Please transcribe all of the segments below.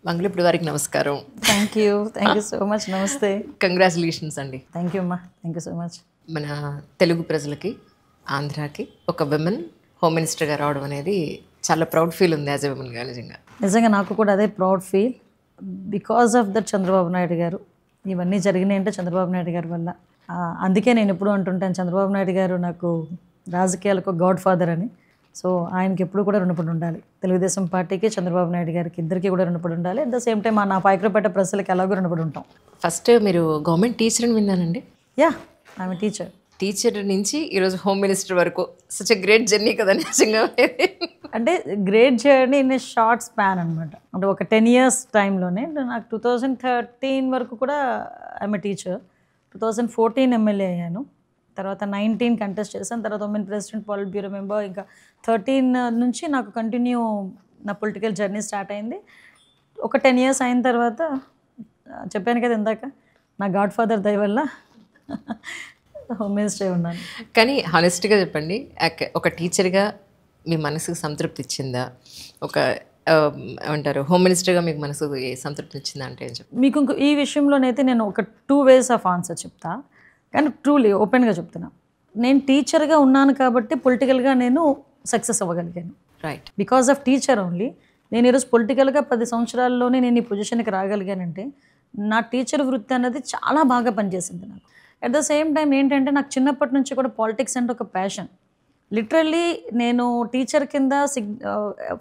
మంగళిపుడి వారికి నమస్కారం. Thank you so much. నమస్తే. కంగ్రాచులేషన్స్ అండి. థ్యాంక్ యూ అమ్మా. Thank you so much. మన తెలుగు ప్రజలకి, ఆంధ్రాకి ఒక విమెన్ హోమ్ మినిస్టర్గా రావడం అనేది చాలా ప్రౌడ్ ఫీల్ ఉంది యాజ్ ఎ విమెన్గా. నిజంగా నాకు కూడా అదే proud feel. Because of that Chandrababu Naidu గారు ఇవన్నీ జరిగినాయంటే చంద్రబాబు నాయుడు గారి వల్ల. అందుకే నేను ఎప్పుడు అంటుంటాను, చంద్రబాబు నాయుడు గారు నాకు రాజకీయాలకు గాడ్ ఫాదర్ అని. సో ఆయనకి ఎప్పుడు కూడా రుణపడి ఉండాలి. తెలుగుదేశం పార్టీకి, చంద్రబాబు నాయుడు గారికి ఇద్దరికి కూడా రుణపడి ఉండాలి. అట్ ద సేమ్ టైం నా పాయకరపేట ప్రజలకి ఎలాగో రుణపడి ఉంటాం. ఫస్ట్ మీరు గవర్నమెంట్ టీచర్ అని విన్నానండి. యా, ఆమె టీచర్. టీచర్ నుంచి ఈరోజు హోమ్ మినిస్టర్ వరకు సచ్ ఎ గ్రేట్ జర్నీ కదా నిజంగా. అంటే great journey in a short span అనమాట. అంటే ఒక 10 years టైంలోనే నాకు 2013 వరకు కూడా ఆమె టీచర్. 2014 ఎమ్మెల్యే అయ్యాను. తర్వాత 19 కంటెస్ట్ చేశాను. తర్వాత ఉమెన్ ప్రెసిడెంట్, పాలిట్ బ్యూరో మెంబర్. ఇంకా 13 నుంచి నాకు కంటిన్యూ నా పొలిటికల్ జర్నీ స్టార్ట్ అయింది. ఒక 10 years అయిన తర్వాత చెప్పాను కదా ఇందాక, నా గాడ్ ఫాదర్ దయ వల్ల హోమ్ మినిస్టర్ ఉన్నాను. కానీ హానెస్ట్గా చెప్పండి, ఒక టీచర్గా మీ మనసుకు సంతృప్తి ఇచ్చిందా? ఒక ఏమంటారు, హోమ్ మినిస్టర్గా మీకు మనసుకు సంతృప్తి ఇచ్చిందా అంటే ఏం చెప్పండి? మీకు ఇంకో ఈ విషయంలోనైతే నేను ఒక 2 ways ఆఫ్ ఆన్సర్ చెప్తా. కానీ ట్రూలీ ఓపెన్గా చెప్తున్నా, నేను టీచర్గా ఉన్నాను కాబట్టి పొలిటికల్గా నేను సక్సెస్ అవ్వగలిగాను. Right. Because of teacher only. నేను ఈరోజు పొలిటికల్గా 10 సంవత్సరాల్లోనే నేను ఈ పొజిషన్కి రాగలిగానంటే నా టీచర్ వృత్తి అన్నది చాలా బాగా పనిచేసింది నాకు. అట్ ద సేమ్ టైం ఏంటంటే, నాకు చిన్నప్పటి నుంచి కూడా పాలిటిక్స్ అంటే ఒక ప్యాషన్. లిటరల్లీ నేను టీచర్ కింద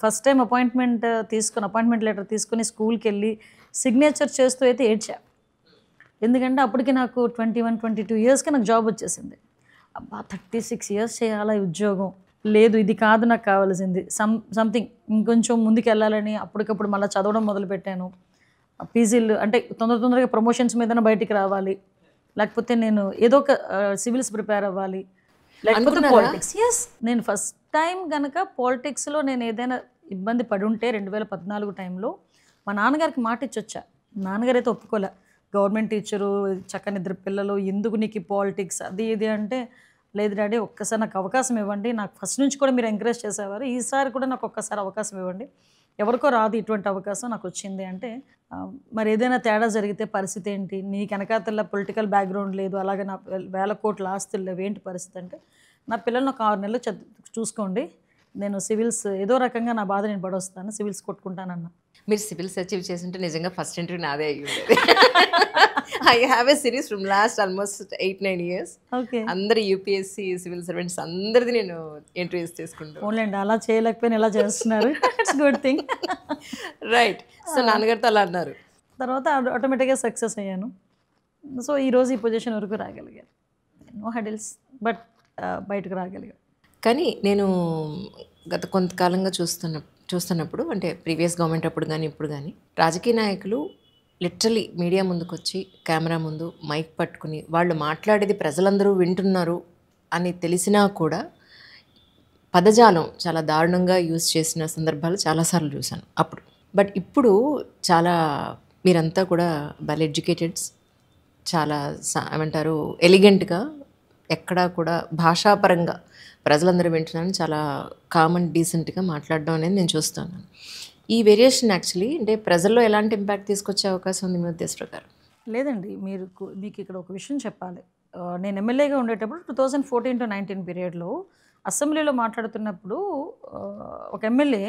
ఫస్ట్ టైం అపాయింట్మెంట్ లెటర్ తీసుకుని స్కూల్కి వెళ్ళి సిగ్నేచర్ చేస్తూ అయితే ఏడ్చా. ఎందుకంటే అప్పటికి నాకు 21-22 yearsకి నాకు జాబ్ వచ్చేసింది. అబ్బా 36 years చేయాలా ఈ ఉద్యోగం, లేదు ఇది కాదు నాకు కావాల్సింది, సంథింగ్ ఇంకొంచెం ముందుకు వెళ్ళాలని అప్పటికప్పుడు మళ్ళీ చదవడం మొదలుపెట్టాను. పీజీలు అంటే తొందరగా ప్రమోషన్స్ మీదనే బయటికి రావాలి, లేకపోతే నేను ఏదో ఒక సివిల్స్ ప్రిపేర్ అవ్వాలి, లేకపోతే పాలిటిక్స్. ఎస్, నేను ఫస్ట్ టైం కనుక పాలిటిక్స్లో నేను ఏదైనా ఇబ్బంది పడి ఉంటే 2014 టైంలో మా నాన్నగారికి మాట ఇచ్చొచ్చా. నాన్నగారు అయితే ఒప్పుకోలే. గవర్నమెంట్ టీచరు, చక్కని 2 పిల్లలు, ఎందుకు నీకు పాలిటిక్స్ అది ఇది అంటే, లేదు డాడీ ఒక్కసారి నాకు అవకాశం ఇవ్వండి, నాకు ఫస్ట్ నుంచి కూడా మీరు ఎంకరేజ్ చేసేవారు, ఈసారి కూడా నాకు ఒక్కసారి అవకాశం ఇవ్వండి, ఎవరికో రాదు ఇటువంటి అవకాశం, నాకు వచ్చింది అంటే, మరి ఏదైనా తేడా జరిగితే పరిస్థితి ఏంటి, నీకు వెనకాతల పొలిటికల్ బ్యాక్గ్రౌండ్ లేదు, అలాగే నా 1000 కోట్ల ఆస్తులు లేవు, ఏంటి పరిస్థితి అంటే, నా పిల్లల్ని ఒక 6 నెలలు చూసుకోండి, నేను సివిల్స్ ఏదో రకంగా నా బాధ నేను పడొస్తాను, సివిల్స్ కొట్టుకుంటానన్నా. మీరు సివిల్స్ అచీవ్ చేసింటే నిజంగా ఫస్ట్ ఇంటర్వ్యూ నాదే అయ్యి ఉండేది. I have a series from last almost 8-9 years. Okay. అందరు యూపీఎస్సీ సివిల్ సర్వెంట్స్ అందరిది నేను ఇంటర్వ్యూస్ తీసుకుంటాను. ఓన్లేండి, అలా చేయలేకపోయినా ఇలా చేస్తున్నారు. It's good thing. Right. So నాన్నగారితో అలా అన్నారు. తర్వాత ఆటోమేటిక్గా సక్సెస్ అయ్యాను. సో ఈరోజు ఈ పొజిషన్ వరకు రాగలిగాను. నో హెడిల్స్, బట్ బయటకు రాగలిగాను. కానీ నేను గత కొంతకాలంగా చూస్తున్నప్పుడు, అంటే ప్రీవియస్ గవర్నమెంట్ అప్పుడు కానీ ఇప్పుడు కానీ, రాజకీయ నాయకులు లిటరలీ మీడియా ముందుకు వచ్చి కెమెరా ముందు మైక్ పట్టుకుని వాళ్ళు మాట్లాడేది ప్రజలందరూ వింటున్నారు అని తెలిసినా కూడా పదజాలం చాలా దారుణంగా యూజ్ చేసిన సందర్భాలు చాలాసార్లు చూశాను అప్పుడు. బట్ ఇప్పుడు చాలా మీరంతా కూడా వెల్ ఎడ్యుకేటెడ్స్, చాలా ఏమంటారు ఎలిగెంట్గా, ఎక్కడా కూడా భాషాపరంగా ప్రజలందరూ వింటున్నాను చాలా కామన్ డీసెంట్గా మాట్లాడడం అనేది నేను చూస్తాను. ఈ వేరియేషన్ యాక్చువల్లీ అంటే ప్రజల్లో ఎలాంటి ఇంపాక్ట్ తీసుకొచ్చే అవకాశం ఉంది మీ ఉద్దేశ ప్రకారం? లేదండి, మీకు ఇక్కడ ఒక విషయం చెప్పాలి. నేను ఎమ్మెల్యేగా ఉండేటప్పుడు 2014-19 పీరియడ్లో అసెంబ్లీలో మాట్లాడుతున్నప్పుడు ఒక ఎమ్మెల్యే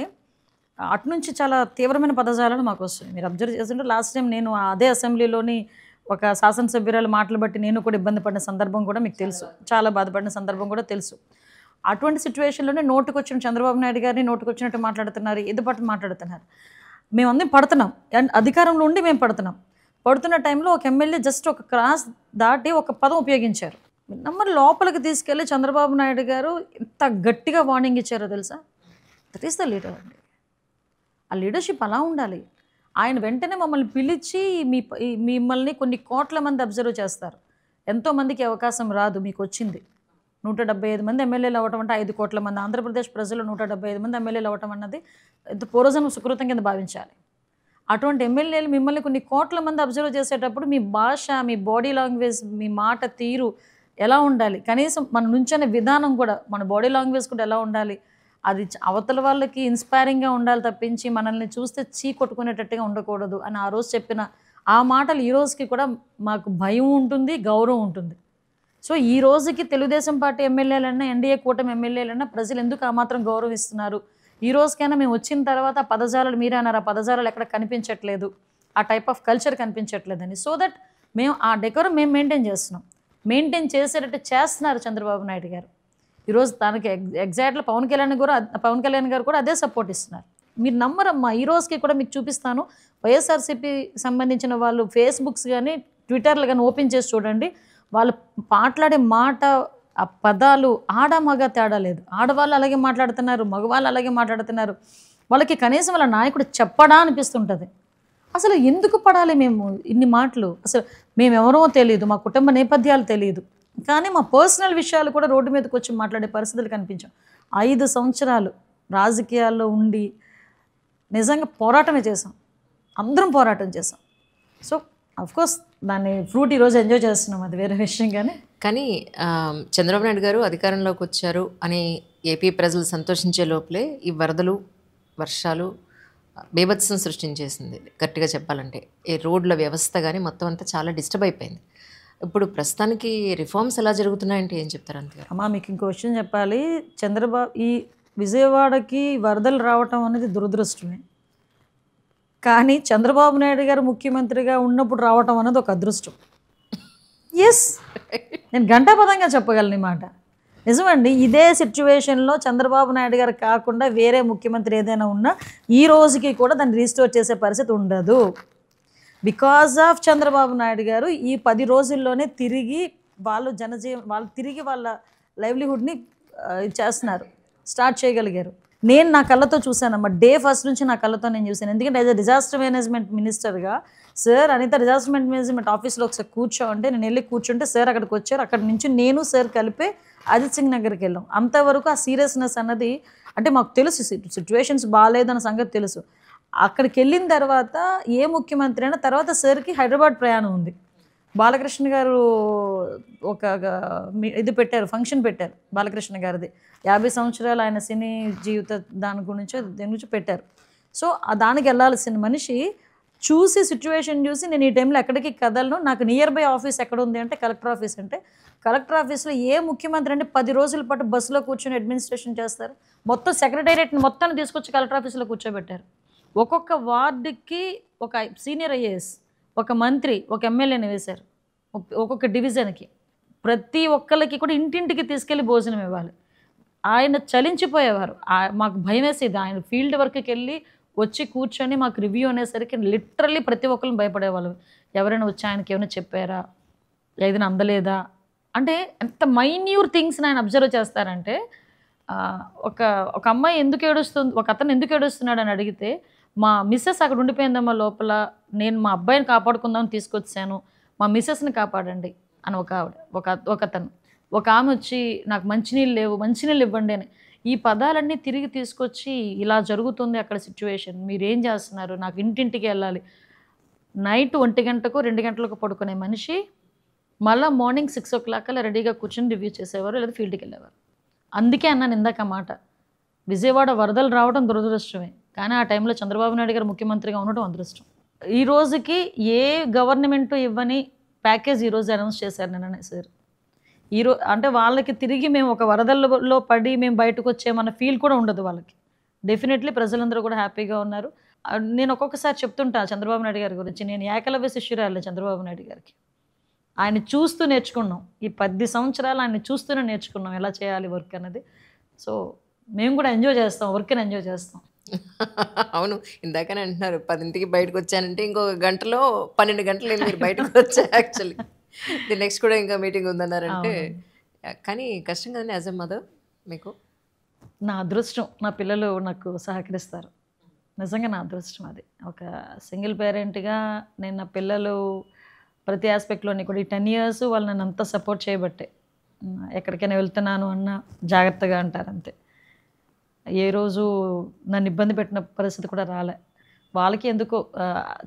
అటు నుంచి చాలా తీవ్రమైన పదజాలను మాకు వస్తుంది. మీరు అబ్జర్వ్ చేస్తుంటే లాస్ట్ టైం నేను అదే అసెంబ్లీలోని ఒక శాసనసభ్యురాలు మాటలు బట్టి నేను కూడా ఇబ్బంది పడిన సందర్భం కూడా మీకు తెలుసు, చాలా బాధపడిన సందర్భం కూడా తెలుసు. అటువంటి సిచ్యువేషన్లోనే నోటుకొచ్చిన చంద్రబాబు నాయుడు గారిని నోటుకొచ్చినట్టు మాట్లాడుతున్నారు, ఏదో పాటు మాట్లాడుతున్నారు. మేమందరం పడుతున్నాం, అండ్ అధికారంలో ఉండి మేము పడుతున్న టైంలో ఒక ఎమ్మెల్యే జస్ట్ ఒక క్రాస్ దాటి ఒక పదం ఉపయోగించారు. నెంబర్ లోపలికి తీసుకెళ్ళి చంద్రబాబు నాయుడు గారు ఎంత గట్టిగా వార్నింగ్ ఇచ్చారో తెలుసా? దట్ ఈస్ ద లీడర్ అండి. ఆ లీడర్షిప్ అలా ఉండాలి. ఆయన వెంటనే మమ్మల్ని పిలిచి మిమ్మల్ని కొన్ని కోట్ల మంది అబ్జర్వ్ చేస్తారు, ఎంతోమందికి అవకాశం రాదు, మీకు వచ్చింది 175 మంది ఎమ్మెల్యేలు అవ్వటం అంటే 5 కోట్ల మంది ఆంధ్రప్రదేశ్ ప్రజలు 175 మంది ఎమ్మెల్యేలు అవ్వటం అన్నది ఎంత పూర్వజన్మ సుకృతం కింద భావించాలి. అటువంటి ఎమ్మెల్యేలు మిమ్మల్ని కొన్ని కోట్ల మంది అబ్జర్వ్ చేసేటప్పుడు మీ భాష, మీ బాడీ లాంగ్వేజ్, మీ మాట తీరు ఎలా ఉండాలి, కనీసం మన నుంచనే విధానం కూడా, మన బాడీ లాంగ్వేజ్ కూడా ఎలా ఉండాలి అది అవతల వాళ్ళకి ఇన్స్పైరింగ్గా ఉండాలి తప్పించి మనల్ని చూస్తే చీ కొట్టుకునేటట్టుగా ఉండకూడదు అని ఆ రోజు చెప్పిన ఆ మాటలు ఈ రోజుకి కూడా మాకు భయం ఉంటుంది, గౌరవం ఉంటుంది. సో ఈ రోజుకి తెలుగుదేశం పార్టీ ఎమ్మెల్యేలన్నా, ఎన్డీఏ కూటమి ఎమ్మెల్యేలన్నా ప్రజలు ఎందుకు ఆ మాత్రం గౌరవిస్తున్నారు? ఈ రోజుకైనా మేము వచ్చిన తర్వాత ఆ పదజాలాలు మీరే అన్నారు, ఆ పదజాలాలు ఎక్కడ కనిపించట్లేదు, ఆ టైప్ ఆఫ్ కల్చర్ కనిపించట్లేదని. సో దట్ మేము ఆ డెకోరం మేము మెయింటైన్ చేస్తున్నాం. మెయింటైన్ చేసేటట్టు చేస్తున్నారు చంద్రబాబు నాయుడు గారు. ఈరోజు తనకి ఎగ్జాక్ట్లీ పవన్ కళ్యాణ్ గారు కూడా అదే సపోర్ట్ ఇస్తున్నారు. మీరు నమ్మరమ్మా, ఈ రోజుకి కూడా మీకు చూపిస్తాను. వైఎస్ఆర్సీపీ సంబంధించిన వాళ్ళు ఫేస్బుక్స్ కానీ ట్విట్టర్లు కానీ ఓపెన్ చేసి చూడండి. వాళ్ళు మాట్లాడే మాట, ఆ పదాలు ఆడ మగ తేడా లేదు. ఆడవాళ్ళు అలాగే మాట్లాడుతున్నారు, మగవాళ్ళు అలాగే మాట్లాడుతున్నారు. వాళ్ళకి కనీసం వాళ్ళ నాయకుడు చెప్పడా అనిపిస్తుంటుంది. అసలు ఎందుకు పడాలి మేము ఇన్ని మాటలు? అసలు మేమెవరో తెలియదు, మా కుటుంబ నేపథ్యాలు తెలియదు, కానీ మా పర్సనల్ విషయాలు కూడా రోడ్డు మీదకి వచ్చి మాట్లాడే పరిస్థితులు కనిపించాం. 5 సంవత్సరాలు రాజకీయాల్లో ఉండి నిజంగా పోరాటమే చేసాం, అందరం పోరాటం చేసాం. సో అఫ్కోర్స్ దాన్ని ఫ్రూట్ ఈరోజు ఎంజాయ్ చేస్తున్నాం, అది వేరే విషయం. కానీ చంద్రబాబు నాయుడు గారు అధికారంలోకి వచ్చారు అని ఏపీ ప్రజలు సంతోషించే లోపలే ఈ వరదలు, వర్షాలు బీభత్సం సృష్టించేసింది. గట్టిగా చెప్పాలంటే ఈ రోడ్ల వ్యవస్థ కానీ మొత్తం అంతా చాలా డిస్టర్బ్ అయిపోయింది. ఇప్పుడు ప్రస్తుతానికి రిఫార్మ్స్ ఎలా జరుగుతున్నాయంటే ఏం చెప్తారు అంతే? అమ్మా మీకు ఇంకో విషయం చెప్పాలి. చంద్రబాబు ఈ విజయవాడకి వరదలు రావటం అనేది దురదృష్టమే, కానీ చంద్రబాబు నాయుడు గారు ముఖ్యమంత్రిగా ఉన్నప్పుడు రావటం అనేది ఒక అదృష్టం. ఎస్, నేను ఘంటాపదంగా చెప్పగలను ఈ మాట. నిజమండి. ఇదే సిచ్యువేషన్లో చంద్రబాబు నాయుడు గారు కాకుండా వేరే ముఖ్యమంత్రి ఏదైనా ఉన్నా ఈ రోజుకి కూడా దాన్ని రీస్టోర్ చేసే పరిస్థితి ఉండదు. బికాజ్ ఆఫ్ చంద్రబాబు నాయుడు గారు ఈ 10 రోజుల్లోనే తిరిగి వాళ్ళు తిరిగి వాళ్ళ లైవ్లీహుడ్ని చేస్తున్నారు, స్టార్ట్ చేయగలిగారు. నేను నా కళ్ళతో చూశానమ్మా, డే ఫస్ట్ నుంచి నా కళ్ళతో నేను చూశాను. ఎందుకంటే యాజ్ అ డిజాస్టర్ మేనేజ్మెంట్ మినిస్టర్గా సార్ అనిత డిజాస్టర్ మేనేజ్మెంట్ ఆఫీస్లో ఒకసారి కూర్చోంటే నేను వెళ్ళి కూర్చుంటే సార్ అక్కడికి వచ్చారు. అక్కడి నుంచి నేను సార్ కలిపి అజిత్ సింగ్ నగర్కి వెళ్ళాం. అంతవరకు ఆ సీరియస్నెస్ అన్నది అంటే మాకు తెలుసు, సిచ్యువేషన్స్ బాగాలేదన్న సంగతి తెలుసు. అక్కడికి వెళ్ళిన తర్వాత ఏ ముఖ్యమంత్రి అయినా తర్వాత సార్కి హైదరాబాద్ ప్రయాణం ఉంది. బాలకృష్ణ గారు ఒక ఇది పెట్టారు, ఫంక్షన్ పెట్టారు బాలకృష్ణ గారిది, 50 సంవత్సరాలు ఆయన సినీ జీవిత దేని గురించి పెట్టారు. సో దానికి వెళ్ళాల్సిన మనిషి చూసి సిచ్యువేషన్ చూసి నేను ఈ టైంలో ఎక్కడికి కదలను, నాకు నియర్ బై ఆఫీస్ ఎక్కడ ఉంది అంటే కలెక్టర్ ఆఫీస్. అంటే కలెక్టర్ ఆఫీస్లో ఏ ముఖ్యమంత్రి అంటే 10 రోజుల పాటు బస్సులో కూర్చొని అడ్మినిస్ట్రేషన్ చేస్తారు. మొత్తం సెక్రటేరియట్ని మొత్తాన్ని తీసుకొచ్చి కలెక్టర్ ఆఫీస్లో కూర్చోబెట్టారు. ఒక్కొక్క వార్డుకి ఒక సీనియర్ ఐఏఎస్, ఒక మంత్రి, ఒక ఎమ్మెల్యేని వేశారు. ఒక్కొక్క డివిజన్కి ప్రతి ఒక్కరికి కూడా ఇంటింటికి తీసుకెళ్ళి భోజనం ఇవ్వాలి. ఆయన చలించిపోయేవారు. మాకు భయం వేసేది. ఆయన ఫీల్డ్ వర్క్కి వెళ్ళి వచ్చి కూర్చొని మాకు రివ్యూ అనేసరికి లిటరల్లీ ప్రతి ఒక్కరిని భయపడేవాళ్ళు. ఎవరైనా వచ్చి ఆయనకి ఏమైనా చెప్పారా, ఏదైనా అందలేదా అంటే ఎంత మైన్యూర్ థింగ్స్ని ఆయన అబ్జర్వ్ చేస్తారంటే, ఒక అమ్మాయి ఎందుకు ఏడుస్తుంది, ఒక అతను ఎందుకు ఏడుస్తున్నాడు అని అడిగితే, మా మిస్సెస్ అక్కడ ఉండిపోయిందమ్మా లోపల, నేను మా అబ్బాయిని కాపాడుకుందామని తీసుకొచ్చాను, మా మిస్సెస్ని కాపాడండి అని ఒకతను. ఒక ఆమె వచ్చి నాకు మంచినీళ్ళు లేవు, మంచినీళ్ళు ఇవ్వండి అని. ఈ పదాలన్నీ తిరిగి తీసుకొచ్చి ఇలా జరుగుతుంది అక్కడ సిచ్యువేషన్, మీరేం చేస్తున్నారు, నాకు ఇంటింటికి వెళ్ళాలి. నైట్ 1 గంటకు 2 గంటలకు పడుకునే మనిషి మళ్ళీ మార్నింగ్ 6 o'clock అలా రెడీగా కూర్చొని రివ్యూ చేసేవారు, లేదా ఫీల్డ్కి వెళ్ళేవారు. అందుకే అన్నాను ఇందాక మాట, విజయవాడ వరదలు రావడం దురదృష్టమే, కానీ ఆ టైంలో చంద్రబాబు నాయుడు గారు ముఖ్యమంత్రిగా ఉండటం అదృష్టం. ఈ రోజుకి ఏ గవర్నమెంట్ ఇవ్వని ప్యాకేజ్ ఈరోజు అనౌన్స్ చేశారు నిన్ననే సార్. అంటే వాళ్ళకి తిరిగి మేము ఒక వరదల్లో పడి మేము బయటకు వచ్చేమన్న ఫీల్ కూడా ఉండదు వాళ్ళకి. డెఫినెట్లీ ప్రజలందరూ కూడా హ్యాపీగా ఉన్నారు. నేను ఒక్కొక్కసారి చెప్తుంటా చంద్రబాబు నాయుడు గారి గురించి, నేను ఏకలవ్య శిష్యురాలే చంద్రబాబు నాయుడు గారికి. ఆయన చూస్తూ నేర్చుకున్నాం, ఈ 10 సంవత్సరాలు ఆయన చూస్తూనే నేర్చుకున్నాం ఎలా చేయాలి వర్క్ అన్నది. సో మేము కూడా ఎంజాయ్ చేస్తాం, వర్క్ని ఎంజాయ్ చేస్తాం. అవును, ఇందాకనే అంటున్నారు 10ంటికి బయటకు వచ్చానంటే ఇంకొక గంటలో 12 గంటలు మీరు బయటకు వచ్చా. యాక్చువల్లీ నెక్స్ట్ కూడా ఇంకా మీటింగ్ ఉందన్నారంటే, కానీ కష్టం కదండి యాజ్ ఎ మదర్ మీకు? నా అదృష్టం, నా పిల్లలు నాకు సహకరిస్తారు, నిజంగా నా అదృష్టం అది. ఒక సింగిల్ పేరెంట్గా నేను నా పిల్లలు ప్రతి ఆస్పెక్ట్లోని కూడా ఈ 10 years వాళ్ళు నన్ను అంతా సపోర్ట్ చేయబట్టే. ఎక్కడికైనా వెళ్తున్నాను అన్న జాగ్రత్తగా అంటారు అంతే. ఏ రోజు నన్ను ఇబ్బంది పెట్టిన పరిస్థితి కూడా రాలే. వాళ్ళకి ఎందుకో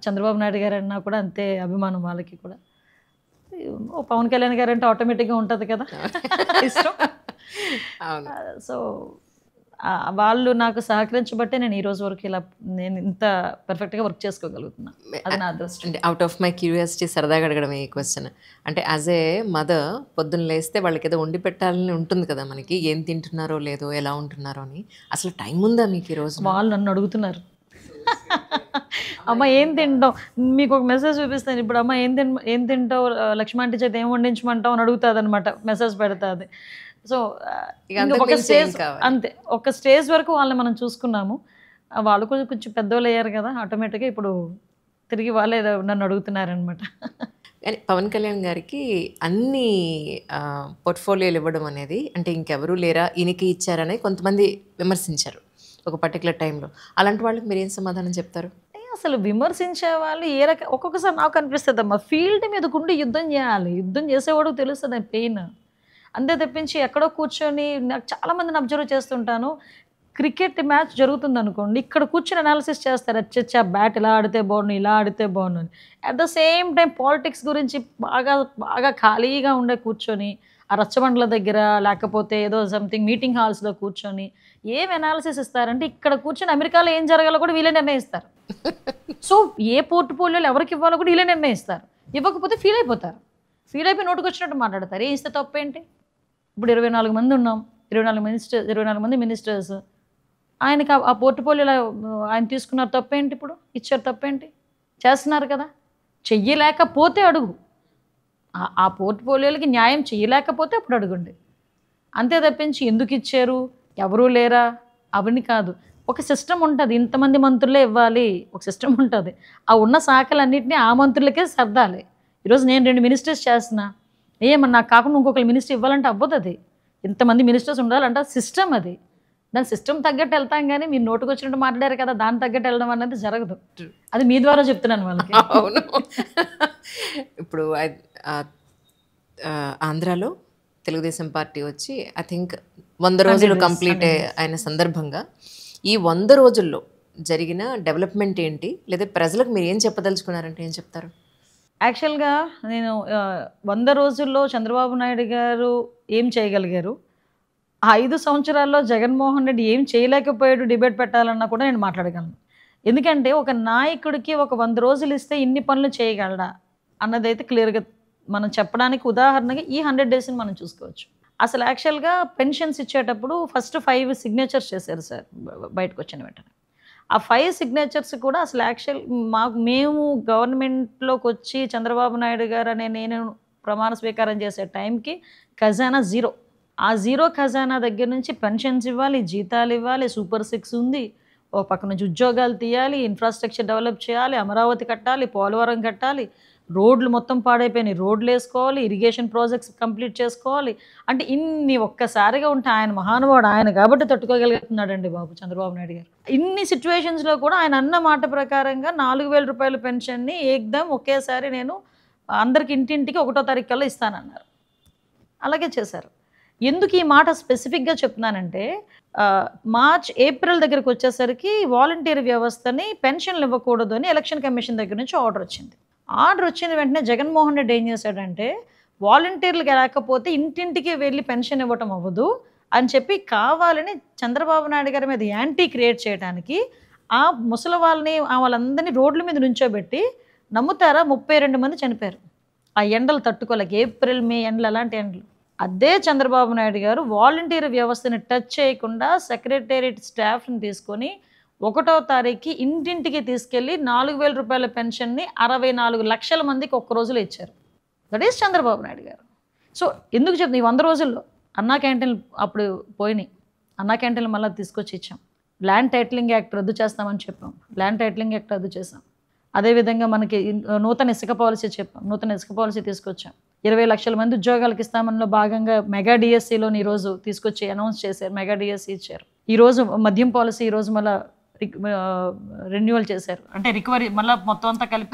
చంద్రబాబు నాయుడు గారు అన్నా కూడా అంతే అభిమానం వాళ్ళకి కూడా. పవన్ కళ్యాణ్ గారు అంటే ఆటోమేటిక్గా ఉంటుంది కదా ఇష్టం. సో వాళ్ళు నాకు సహకరించబట్టే నేను ఈ రోజు వరకు ఇలా నేను ఇంత పర్ఫెక్ట్గా వర్క్ చేసుకోగలుగుతున్నా. అది నా అదృష్టం. అంటే అవుట్ ఆఫ్ మై క్యూరియాసిటీ సరదాగా అడగడం ఈ క్వశ్చన్. అంటే యాజ్ ఏ మదర్ పొద్దున్న లేస్తే వాళ్ళకి ఏదో వండి పెట్టాలని ఉంటుంది కదా మనకి, ఏం తింటున్నారో లేదో ఎలా ఉంటున్నారో అని. అసలు టైం ఉందా మీకు ఈరోజు? వాళ్ళు నన్ను అడుగుతున్నారు, అమ్మ ఏం తింటావు, మీకు ఒక మెసేజ్ చూపిస్తాను ఇప్పుడు, అమ్మ ఏం తింటావు లక్ష్మాంటి చేత ఏం వండించమంటావు అని అడుగుతుంది అనమాట, మెసేజ్ పెడుతుంది. సో ఒక స్టేజ్ అంతే, ఒక స్టేజ్ వరకు వాళ్ళని మనం చూసుకున్నాము. వాళ్ళు కొంచెం పెద్దవాళ్ళు అయ్యారు కదా, ఆటోమేటిక్గా ఇప్పుడు తిరిగి వాళ్ళే నన్ను అడుగుతున్నారనమాట. కానీ పవన్ కళ్యాణ్ గారికి అన్ని పోర్ట్ఫోలియోలు ఇవ్వడం అనేది, అంటే ఇంకెవరూ లేరా ఈయనకి ఇచ్చారని కొంతమంది విమర్శించారు ఒక పర్టికులర్ టైంలో. అలాంటి వాళ్ళకి మీరు ఏం సమాధానం చెప్తారు? అసలు విమర్శించే వాళ్ళు ఒక్కొక్కసారి నాకు అనిపిస్తుంది అమ్మా, ఫీల్డ్ మీదకుండి యుద్ధం చేయాలి, యుద్ధం చేసేవాడు తెలుస్తుంది పెయిన్. అంతే తప్పించి ఎక్కడో కూర్చొని, నాకు చాలామందిని అబ్జర్వ్ చేస్తుంటాను, క్రికెట్ మ్యాచ్ జరుగుతుంది అనుకోండి, ఇక్కడ కూర్చొని అనాలిసిస్ చేస్తారు, అచ్చా బ్యాట్ ఇలా ఆడితే బాగుండు, ఇలా ఆడితే బాగుండు అని. At the same time politics గురించి బాగా బాగా ఖాళీగా ఉండే కూర్చొని ఆ రచ్చబండ్ల దగ్గర లేకపోతే ఏదో సంథింగ్ మీటింగ్ హాల్స్లో కూర్చొని ఏం అనాలిసిస్ ఇస్తారంటే, ఇక్కడ కూర్చొని అమెరికాలో ఏం జరగాలో కూడా వీళ్ళే నిర్ణయిస్తారు. సో ఏ పోర్ట్ఫోలియోలు ఎవరికి ఇవ్వాలో కూడా వీళ్ళే నిర్ణయిస్తారు. ఇవ్వకపోతే ఫీల్ అయిపోతారు, ఫీల్ అయిపోయి నోటుకు వచ్చినట్టు మాట్లాడతారు. ఏం ఇస్తే తప్పేంటి? ఇప్పుడు 24 మంది ఉన్నాం, 24 మంది మినిస్టర్స్, ఆయనకి ఆ పోర్ట్ఫోలియోలో ఆయన తీసుకున్నారు, తప్పేంటి? ఇప్పుడు ఇచ్చారు, తప్పేంటి? చేస్తున్నారు కదా. చెయ్యలేకపోతే అడుగు, ఆ పోర్ట్ఫోలియోలకి న్యాయం చేయలేకపోతే అప్పుడు అడుగుండి. అంతే తప్పించి ఎందుకు ఇచ్చారు, ఎవరూ లేరా అవన్నీ కాదు. ఒక సిస్టమ్ ఉంటుంది, ఇంతమంది మంత్రులే ఇవ్వాలి, ఒక సిస్టమ్ ఉంటుంది. ఆ ఉన్న శాఖలన్నింటినీ ఆ మంత్రులకే సర్దాలి. ఈరోజు నేను 2 మినిస్టర్స్ చేస్తున్నా, ఏమన్నా నాకు కాకుండా ఇంకొకరు మినిస్టర్ ఇవ్వాలంటే అవ్వదు. అది ఇంతమంది మినిస్టర్స్ ఉండాలంటే సిస్టమ్ అది, దాని సిస్టమ్ తగ్గట్టు వెళ్తాం. కానీ మీరు నోటుకు వచ్చినట్టు మాట్లాడారు కదా, దాని తగ్గట్టు వెళ్ళడం అనేది జరగదు. అది మీ ద్వారా చెప్తున్నాను వాళ్ళకి. అవును. ఇప్పుడు ఆంధ్రాలో తెలుగుదేశం పార్టీ వచ్చి ఐ థింక్ 100 రోజులు కంప్లీట్ అయిన సందర్భంగా ఈ 100 రోజుల్లో జరిగిన డెవలప్మెంట్ ఏంటి, లేదా ప్రజలకు మీరు ఏం చెప్పదలుచుకున్నారంటే ఏం చెప్తారు? యాక్చువల్గా నేను 100 రోజుల్లో చంద్రబాబు నాయుడు గారు ఏం చేయగలిగారు, ఆ 5 సంవత్సరాల్లో జగన్మోహన్ రెడ్డి ఏం చేయలేకపోయాడు డిబేట్ పెట్టాలన్నా కూడా నేను మాట్లాడగలను. ఎందుకంటే ఒక నాయకుడికి ఒక 100 రోజులు ఇస్తే ఇన్ని పనులు చేయగలడా అన్నదైతే క్లియర్గా మనం చెప్పడానికి ఉదాహరణగా ఈ 100 డేస్ని మనం చూసుకోవచ్చు. అసలు యాక్చువల్గా పెన్షన్స్ ఇచ్చేటప్పుడు ఫస్ట్ 5 సిగ్నేచర్స్ చేశారు సార్ బయటకు వచ్చిన వెంటనే. ఆ 5 సిగ్నేచర్స్ కూడా అసలు మేము గవర్నమెంట్లోకి వచ్చి చంద్రబాబు నాయుడు గారు అనే నేను ప్రమాణ స్వీకారం చేసే టైంకి ఖజానా 0. ఆ 0 ఖజానా దగ్గర నుంచి పెన్షన్స్ ఇవ్వాలి, జీతాలు ఇవ్వాలి, సూపర్ 6 ఉంది, ఓ పక్క నుంచి ఉద్యోగాలు తీయాలి, ఇన్ఫ్రాస్ట్రక్చర్ డెవలప్ చేయాలి, అమరావతి కట్టాలి, పోలవరం కట్టాలి, రోడ్లు మొత్తం పాడైపోయినాయి, రోడ్లు వేసుకోవాలి, ఇరిగేషన్ ప్రాజెక్ట్స్ కంప్లీట్ చేసుకోవాలి. అంటే ఇన్ని ఒక్కసారిగా ఉంటే ఆయన మహానుభావుడు, ఆయన కాబట్టి తట్టుకోగలుగుతున్నాడండి బాబు చంద్రబాబు నాయుడు గారు. ఇన్ని సిచ్యువేషన్స్లో కూడా ఆయన అన్న మాట ప్రకారంగా 4,000 రూపాయల పెన్షన్ని ఏకదం ఒకేసారి నేను అందరికి ఇంటింటికి 1వ తారీఖు కల్లా ఇస్తానన్నారు. అలాగే చేశారు. ఎందుకు ఈ మాట స్పెసిఫిక్గా చెప్తున్నానంటే, మార్చ్ ఏప్రిల్ దగ్గరకు వచ్చేసరికి వాలంటీర్ వ్యవస్థని పెన్షన్లు ఇవ్వకూడదు అని ఎలక్షన్ కమిషన్ దగ్గర నుంచి ఆర్డర్ వచ్చింది. ఆర్డర్ వచ్చిన వెంటనే జగన్మోహన్ రెడ్డి ఏం చేశాడంటే, వాలంటీర్లు లేకపోతే ఇంటింటికి వెళ్ళి పెన్షన్ ఇవ్వటం అవ్వదు అని చెప్పి కావాలని చంద్రబాబు నాయుడు గారి మీద యాంటీ క్రియేట్ చేయడానికి ఆ ముసలి వాళ్ళందరినీ రోడ్ల మీద నుంచోబెట్టి, నమ్ముతారా 32 మంది చనిపోయారు ఆ ఎండలు తట్టుకోలేక. ఏప్రిల్ మే ఎండలు, అలాంటి ఎండలు. అదే చంద్రబాబు నాయుడు గారు వాలంటీర్ వ్యవస్థని టచ్ చేయకుండా సెక్రటేరియట్ స్టాఫ్ని తీసుకొని 1వ తారీఖుకి ఇంటింటికి తీసుకెళ్ళి 4,000 రూపాయల పెన్షన్ని 64 లక్షల మందికి ఒక్క రోజులో ఇచ్చారు. దట్ ఈస్ చంద్రబాబు నాయుడు గారు. సో ఎందుకు చెప్తుంది, ఈ 100 రోజుల్లో అన్నా క్యాంటీన్లు అప్పుడు పోయినాయి, అన్నా క్యాంటీన్లు మళ్ళీ తీసుకొచ్చి ఇచ్చాం. ల్యాండ్ టైటిలింగ్ యాక్ట్ రద్దు చేస్తామని చెప్పాం, ల్యాండ్ టైటిలింగ్ యాక్ట్ రద్దు చేసాం. అదేవిధంగా మనకి నూతన ఇసుక పాలసీ చెప్పాం, నూతన ఇసుక పాలసీ తీసుకొచ్చాం. 20 లక్షల మంది ఉద్యోగాలకు ఇస్తామన్నలో భాగంగా మెగా డిఎస్సిలోని ఈరోజు తీసుకొచ్చి అనౌన్స్ చేశారు, మెగా డిఎస్సి ఇచ్చారు. ఈరోజు మద్యం పాలసీ ఈరోజు మళ్ళీ రెన్యువల్ చేశారు, అంటే రికవరీ మళ్ళీ మొత్తం అంతా కలిపి